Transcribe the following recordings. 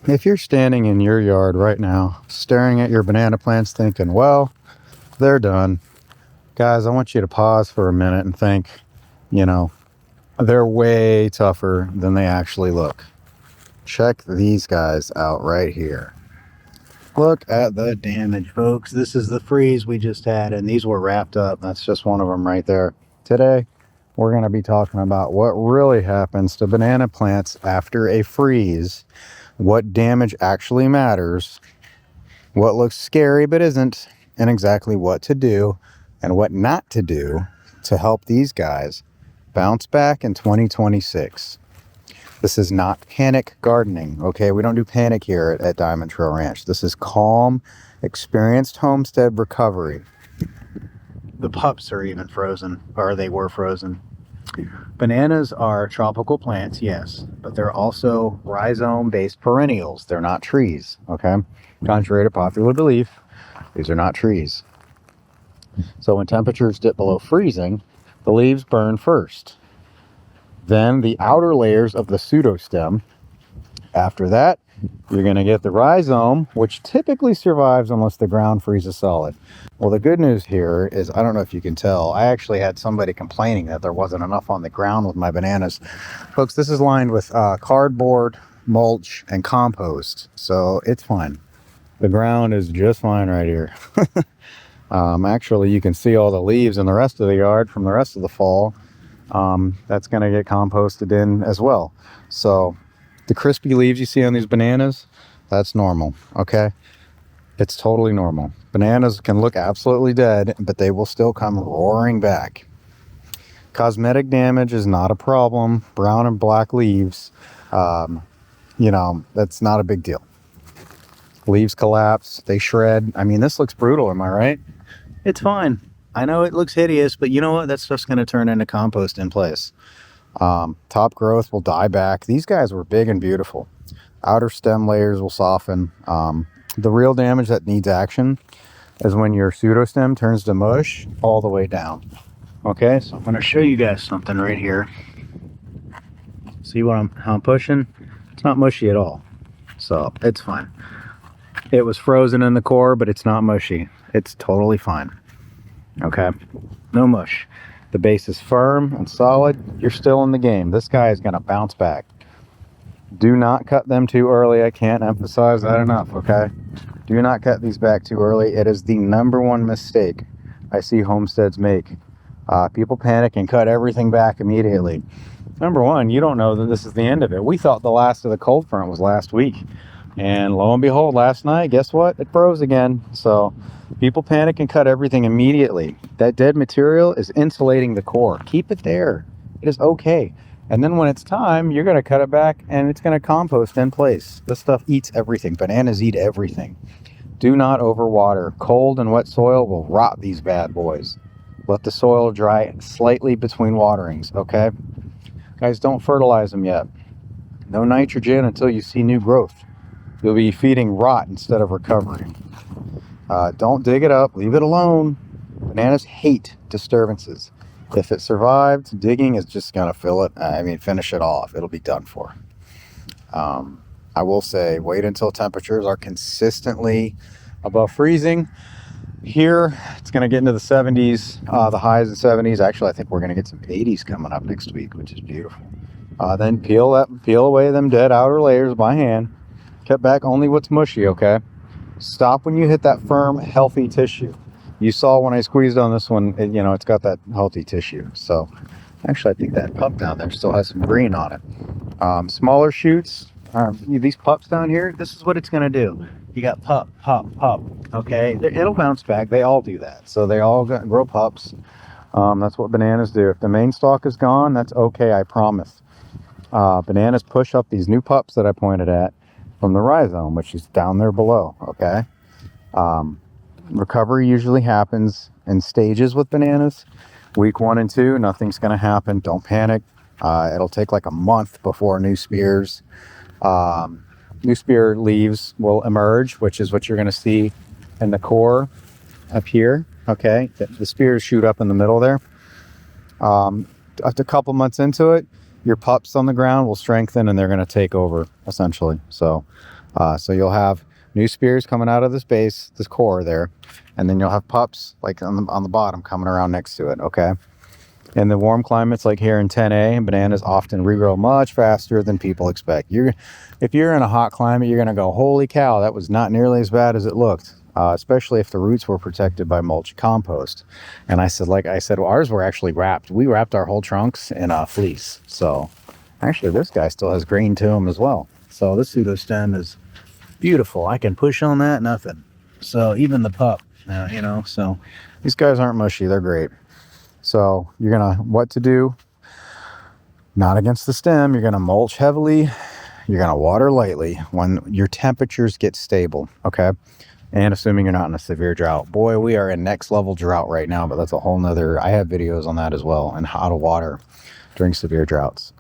If you're standing in your yard right now, staring at your banana plants thinking, well, they're done. Guys, I want you to pause for a minute and think, you know, they're way tougher than they actually look. Check these guys out right here. Look at the damage, folks. This is the freeze we just had, and these were wrapped up. That's just one of them right there. Today, we're going to be talking about what really happens to banana plants after a freeze, what damage actually matters, what looks scary but isn't, and exactly what to do and what not to do to help these guys bounce back in 2026. This is not panic gardening, okay? We don't do panic here at DiamondTrail Ranch. This is calm, experienced homestead recovery. The pups are even frozen, or they were frozen. Bananas are tropical plants, yes, but they're also rhizome-based perennials. They're not trees, okay? Contrary to popular belief, these are not trees. So when temperatures dip below freezing, the leaves burn first. Then the outer layers of the pseudostem. After that, you're going to get the rhizome, which typically survives unless the ground freezes solid. Well, the good news here is, I don't know if you can tell, I actually had somebody complaining that there wasn't enough on the ground with my bananas. Folks, this is lined with cardboard, mulch, and compost, so it's fine. The ground is just fine right here. Actually, you can see all the leaves in the rest of the yard from the rest of the fall. That's going to get composted in as well. So the crispy leaves you see on these bananas, that's normal, okay? It's totally normal. Bananas can look absolutely dead, but they will still come roaring back. Cosmetic damage is not a problem. Brown and black leaves, that's not a big deal. Leaves collapse, they shred. I mean, this looks brutal, am I right? It's fine. I know it looks hideous, but you know what? That's just going to turn into compost in place. Top growth will die back. These guys were big and beautiful. Outer stem layers will soften. The real damage that needs action is when your pseudostem turns to mush all the way down. Okay, so I'm going to show you guys something right here. See how I'm pushing? It's not mushy at all. So it's fine. It was frozen in the core, but it's not mushy. It's totally fine. Okay, no mush. The base is firm and solid. You're still in the game. This guy is going to bounce back. Do not cut them too early. I can't emphasize that enough, okay? Do not cut these back too early. It is the #1 mistake I see homesteads make. People panic and cut everything back immediately. Number one, you don't know that this is the end of it. We thought the last of the cold front was last week. And lo and behold, last night, guess what? It froze again. So people panic and cut everything immediately. That dead material is insulating the core. Keep it there. It is okay. And then when it's time, you're going to cut it back and it's going to compost in place. This stuff eats everything. Bananas eat everything. Do not overwater. Cold and wet soil will rot these bad boys. Let the soil dry slightly between waterings, okay? Guys, don't fertilize them yet. No nitrogen until you see new growth. You'll be feeding rot instead of recovering. Don't dig it up. Leave it alone. Bananas hate disturbances. If it survived, digging is just going to finish it off. It'll be done for. I will say, wait until temperatures are consistently above freezing. Here, it's going to get into the 70s, the highs in 70s. Actually, I think we're going to get some 80s coming up next week, which is beautiful. Then peel away them dead outer layers by hand. Cut back only what's mushy, okay? Stop when you hit that firm, healthy tissue. You saw when I squeezed on this one, it's got that healthy tissue. So, actually, I think that pup down there still has some green on it. Smaller shoots, these pups down here, this is what it's going to do. You got pup, okay? It'll bounce back. They all do that. So, they all grow pups. That's what bananas do. If the main stalk is gone, that's okay, I promise. Bananas push up these new pups that I pointed at from the rhizome, which is down there below, okay? Recovery usually happens in stages with bananas. Week 1 and 2, nothing's going to happen. Don't panic. It'll take like a month before new spears. New spear leaves will emerge, which is what you're going to see in the core up here, okay? The spears shoot up in the middle there. After a couple months into it, your pups on the ground will strengthen and they're going to take over, essentially. So So you'll have new spears coming out of this base, this core there, and then you'll have pups like on the bottom coming around next to it. Okay. In the warm climates like here in 10A, bananas often regrow much faster than people expect. If you're in a hot climate, you're going to go, holy cow, that was not nearly as bad as it looked, especially if the roots were protected by mulch compost. And I said, well, ours were actually wrapped. We wrapped our whole trunks in a fleece. So actually, this guy still has green to him as well. So this pseudostem is beautiful. I can push on that, nothing. So even the pup, so these guys aren't mushy. They're great. So you're gonna, what to do, not against the stem, you're gonna mulch heavily, you're gonna water lightly when your temperatures get stable, okay? And assuming you're not in a severe drought. Boy, we are in next level drought right now, but that's a whole nother, I have videos on that as well, and how to water during severe droughts.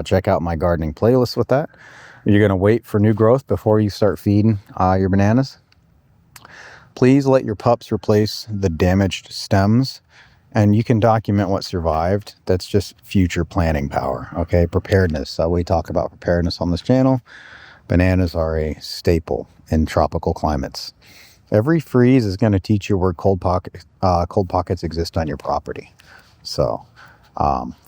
Check out my gardening playlist with that. You're gonna wait for new growth before you start feeding your bananas. Please let your pups replace the damaged stems, and you can document what survived. That's just future planning power, okay? Preparedness. We talk about preparedness on this channel. Bananas are a staple in tropical climates. Every freeze is going to teach you where cold pockets exist on your property. So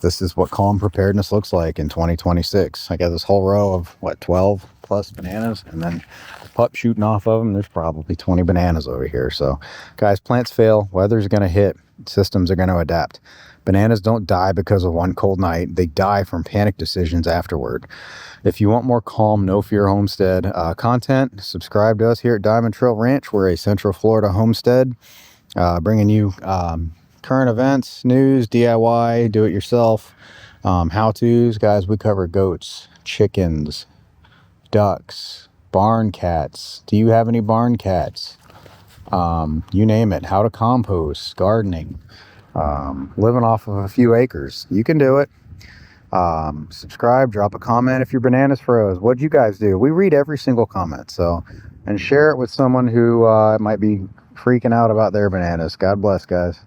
this is what calm preparedness looks like in 2026. I got this whole row of, 12 plus bananas, and then a pup shooting off of them. There's probably 20 bananas over here. So guys, plants fail, weather's going to hit, systems are going to adapt. Bananas don't die because of one cold night. They die from panic decisions afterward. If you want more calm, no fear homestead content, subscribe to us here at DiamondTrail Ranch. We're a Central Florida homestead, bringing you current events, news, DIY, do it yourself, how-tos. Guys, we cover goats, chickens, ducks, barn cats. Do you have any barn cats? You name it. How to compost, gardening, living off of a few acres. You can do it. Subscribe, drop a comment if your bananas froze. What'd you guys do? We read every single comment. So, and share it with someone who might be freaking out about their bananas. God bless, guys.